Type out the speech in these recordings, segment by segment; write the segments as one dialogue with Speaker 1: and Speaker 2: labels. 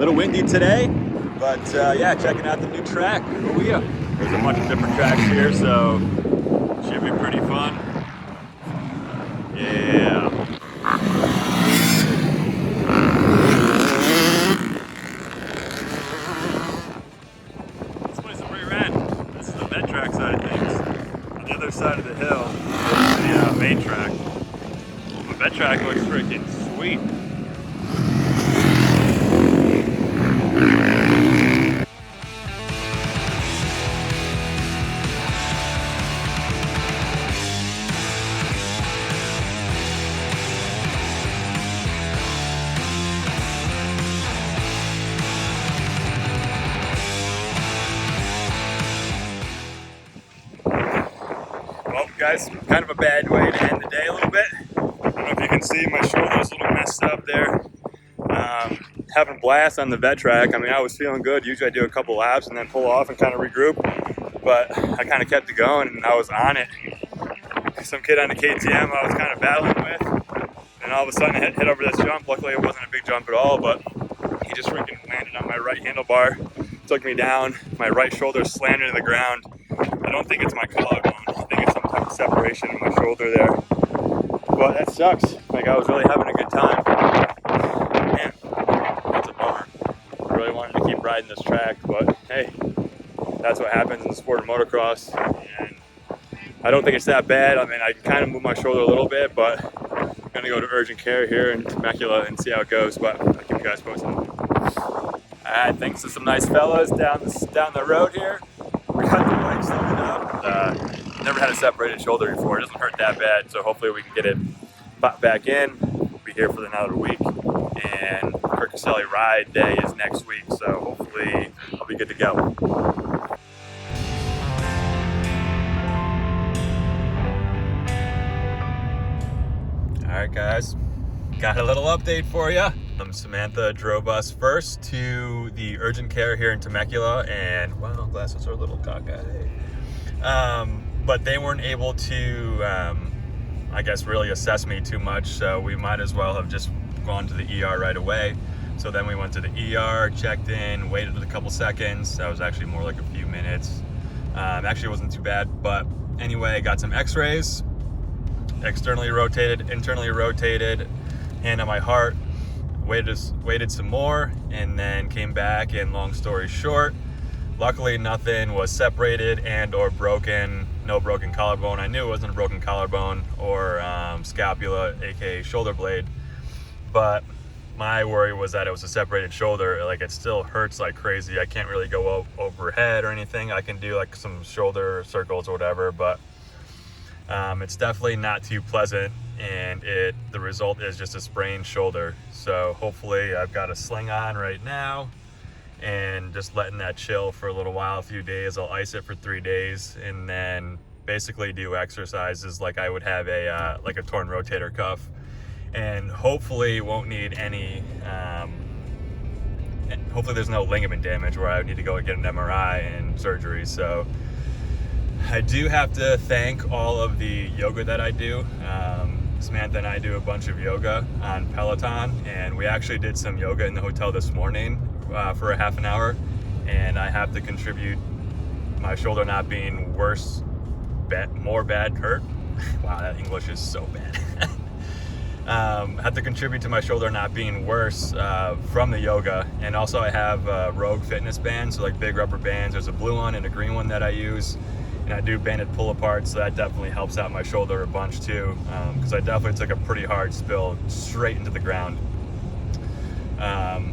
Speaker 1: little windy today, but yeah, checking out the new track, Cahuilla. There's a bunch of different tracks here, so should be pretty fun. Yeah. This place is pretty rad. This is the vent track side of things. On the other side of the hill is the main track. The vent track looks freaking sweet. Well, guys, kind of a bad way to end the day a little bit. I don't know if you can see my shoulder's a little messed up there. Having a blast on the vet track. I mean, I was feeling good. Usually I do a couple laps and then pull off and kind of regroup, but I kind of kept it going and I was on it. Some kid on the KTM I was kind of battling with, and all of a sudden I hit over this jump. Luckily it wasn't a big jump at all, but he just freaking landed on my right handlebar, took me down. My right shoulder slammed into the ground. I don't think it's my collarbone. I think it's some type of separation in my shoulder there. But that sucks. Like, I was really having a good time. Man, that's a bummer. I really wanted to keep riding this track, but hey, that's what happens in the sport of motocross. And I don't think it's that bad. I mean, I can kind of move my shoulder a little bit, but I'm gonna go to urgent care here in Temecula and see how it goes. But I'll keep you guys posted. All right, thanks to some nice fellas down the road here. We got the bikes loaded up. Never had a separated shoulder before. It doesn't hurt that bad, so hopefully we can get it back in. We'll be here for another week, and Kirk ride day is next week, so hopefully I'll be good to go. All right, guys, got a little update for you. Samantha drove us first to the urgent care here in Temecula, and wow, glasses are a little cockeyed. But they weren't able to, I guess, really assess me too much, so we might as well have just gone to the ER right away. So then we went to the ER, checked in, waited a couple seconds. That was actually more like a few minutes. Actually, it wasn't too bad, but anyway, got some x-rays, externally rotated, internally rotated, hand on my heart. Waited some more, and then came back, and long story short, luckily nothing was separated and or broken. No broken collarbone. I knew it wasn't a broken collarbone or scapula, aka shoulder blade, but my worry was that it was a separated shoulder. Like, it still hurts like crazy. I can't really go overhead or anything. I can do like some shoulder circles or whatever, but it's definitely not too pleasant, and the result is just a sprained shoulder. So hopefully I've got a sling on right now and just letting that chill for a little while, a few days. I'll ice it for 3 days and then basically do exercises like I would have a torn rotator cuff, and hopefully won't need any hopefully there's no ligament damage where I would need to go and get an MRI and surgery. So I do have to thank all of the yoga that I do. Samantha and I do a bunch of yoga on Peloton, and we actually did some yoga in the hotel this morning for a half an hour, and I have to contribute my shoulder not being more bad hurt. Wow, that English is so bad. Have to contribute to my shoulder not being worse from the yoga. And also I have Rogue fitness bands, so like big rubber bands. There's a blue one and a green one that I use. And I do banded pull apart, so that definitely helps out my shoulder a bunch too, because I definitely took a pretty hard spill straight into the ground.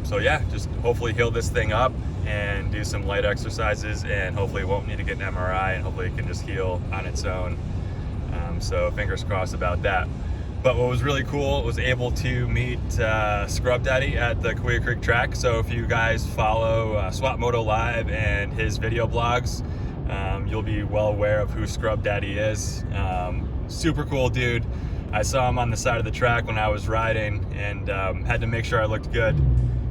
Speaker 1: So yeah, just hopefully heal this thing up and do some light exercises, and hopefully won't need to get an MRI, and hopefully it can just heal on its own. So fingers crossed about that. But what was really cool was able to meet Scrub Daddy at the Cahuilla Creek track. So if you guys follow Swap Moto Live and his video blogs, you'll be well aware of who Scrub Daddy is. Super cool dude. I saw him on the side of the track when I was riding, and had to make sure I looked good.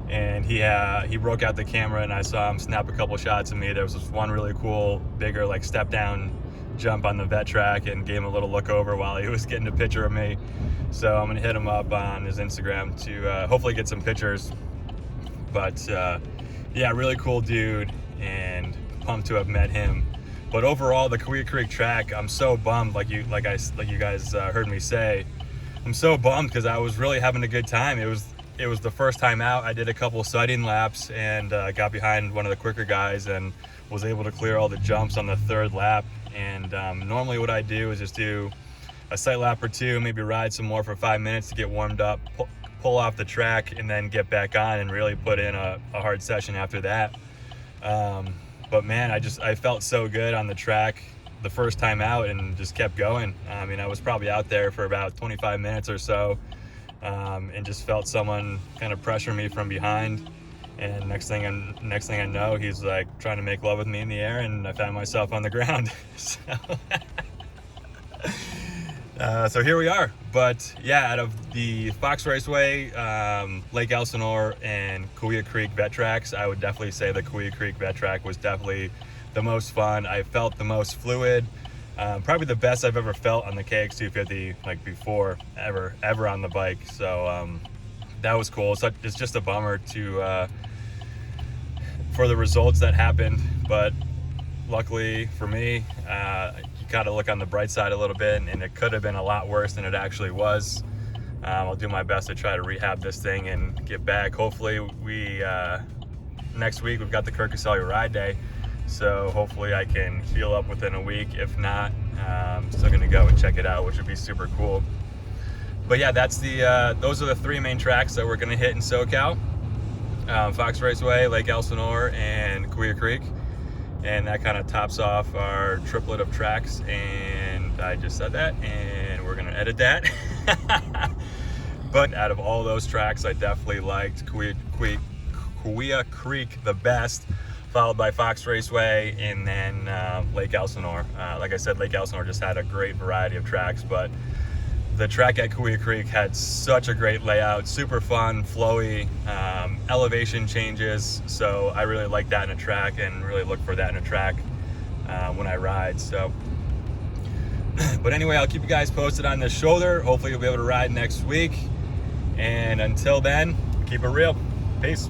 Speaker 1: And he broke out the camera, and I saw him snap a couple shots of me. There was this one really cool, bigger like step down jump on the vet track, and gave him a little look over while he was getting a picture of me. So I'm gonna hit him up on his Instagram to hopefully get some pictures. But yeah, really cool dude, and pumped to have met him. But overall, the Cahuilla Creek track, I'm so bummed. Like you guys heard me say, I'm so bummed because I was really having a good time. It was the first time out. I did a couple sighting laps and got behind one of the quicker guys and was able to clear all the jumps on the third lap. And normally what I do is just do a sight lap or two, maybe ride some more for 5 minutes to get warmed up, pull off the track, and then get back on and really put in a hard session after that. But man, I felt so good on the track the first time out and just kept going. I mean, I was probably out there for about 25 minutes or so, and just felt someone kind of pressure me from behind. And next thing I know, he's like trying to make love with me in the air, and I found myself on the ground. So here we are. But yeah, out of the Fox Raceway, Lake Elsinore, and Cahuilla Creek vet tracks, I would definitely say the Cahuilla Creek vet track was definitely the most fun. I felt the most fluid, probably the best I've ever felt on the KX250, like before ever on the bike. So that was cool. So it's just a bummer for the results that happened, but luckily for me, you gotta look on the bright side a little bit, and it could have been a lot worse than it actually was. I'll do my best to try to rehab this thing and get back. Hopefully next week we've got the Kirk Caselli ride day, so hopefully I can heal up within a week. If not, I'm still gonna go and check it out, which would be super cool. But yeah, those are the three main tracks that we're gonna hit in SoCal. Fox Raceway, Lake Elsinore, and Cahuilla Creek. And that kind of tops off our triplet of tracks. And I just said that, and we're gonna edit that. But out of all those tracks, I definitely liked Cahuilla Creek the best, followed by Fox Raceway, and then Lake Elsinore. Like I said, Lake Elsinore just had a great variety of tracks, but the track at Cahuilla Creek had such a great layout, super fun, flowy, elevation changes. So I really like that in a track, and really look for that in a track when I ride. So, but anyway, I'll keep you guys posted on this shoulder. Hopefully you'll be able to ride next week. And until then, keep it real. Peace.